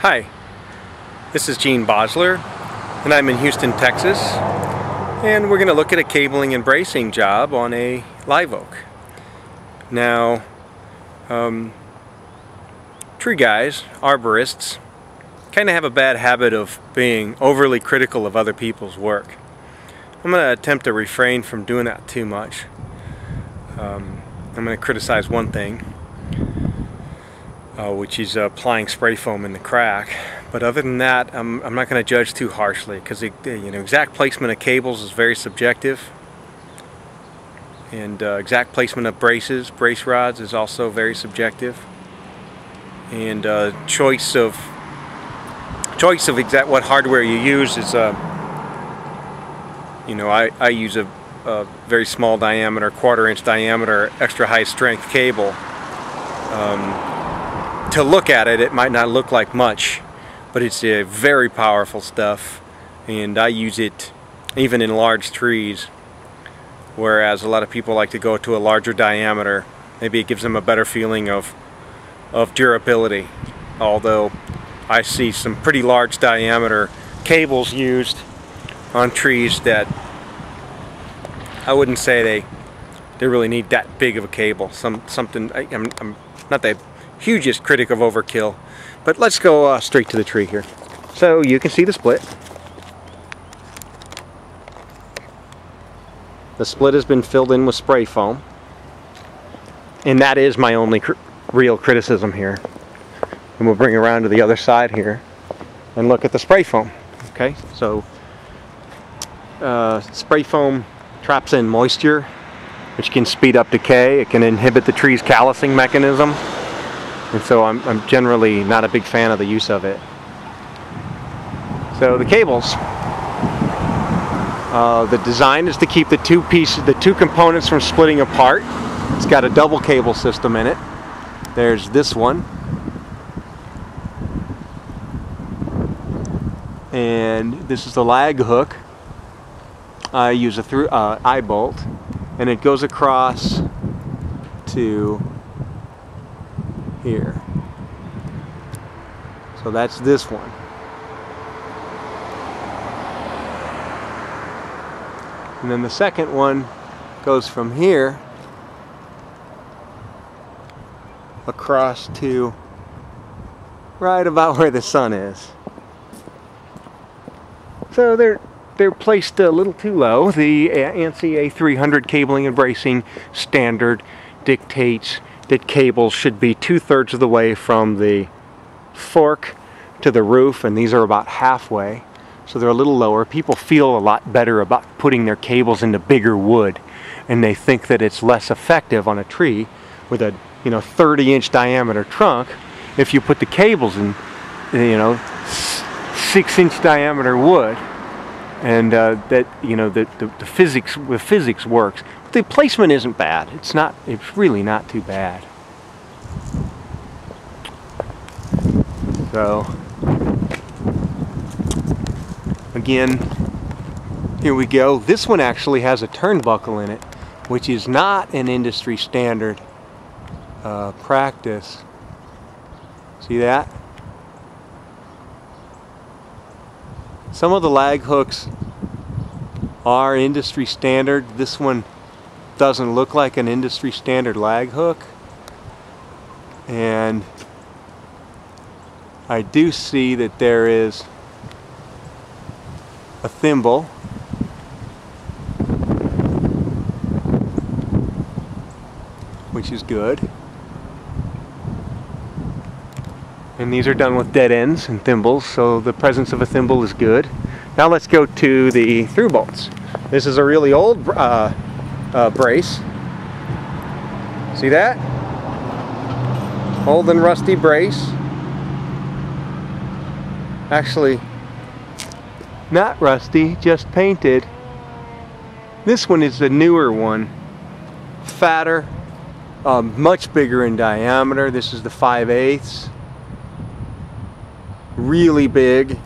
Hi, this is Basler, and I'm in Houston, Texas, and we're going to look at a cabling and bracing job on a live oak. Now, tree guys, arborists, kind of have a bad habit of being overly critical of other people's work. I'm going to attempt to refrain from doing that too much. I'm going to criticize one thing, which is applying spray foam in the crack. But other than that, I'm not going to judge too harshly, because exact placement of cables is very subjective, and exact placement of brace rods is also very subjective, and choice of exact what hardware you use is I use a very small diameter, 1/4 inch diameter, extra high strength cable. To look at it, it might not look like much, but it's a very powerful stuff, and I use it even in large trees, whereas a lot of people like to go to a larger diameter. Maybe it gives them a better feeling of durability, although I see some pretty large diameter cables used on trees that I wouldn't say they really need that big of a cable. I'm not the hugest critic of overkill, but let's go straight to the tree here. So you can see the split. The split has been filled in with spray foam, and that is my only real criticism here. And we'll bring around to the other side here and look at the spray foam. Okay, so spray foam traps in moisture, which can speed up decay. It can inhibit the tree's callousing mechanism, and so I'm generally not a big fan of the use of it. So the cables, the design is to keep the two components from splitting apart. It's got a double cable system in it. There's this one, and this is the lag hook. I use a eye bolt, and it goes across to here. So that's this one. And then the second one goes from here across to right about where the sun is. So they're placed a little too low. The ANSI A300 cabling and bracing standard dictates that cables should be 2/3 of the way from the fork to the roof, and these are about halfway, so they're a little lower. People feel a lot better about putting their cables into bigger wood, and they think that it's less effective on a tree with a 30-inch diameter trunk if you put the cables in 6-inch diameter wood, and the physics works. The placement isn't bad. It's really not too bad. So again, here we go. This one actually has a turnbuckle in it, which is not an industry standard practice. See that? Some of the lag hooks are industry standard. This one doesn't look like an industry standard lag hook, and I do see that there is a thimble, which is good, and these are done with dead ends and thimbles, so the presence of a thimble is good. Now let's go to the through bolts. This is a really old brace. See that? Old and rusty brace. Actually, not rusty, just painted. This one is the newer one. Fatter, much bigger in diameter. This is the 5/8. Really big.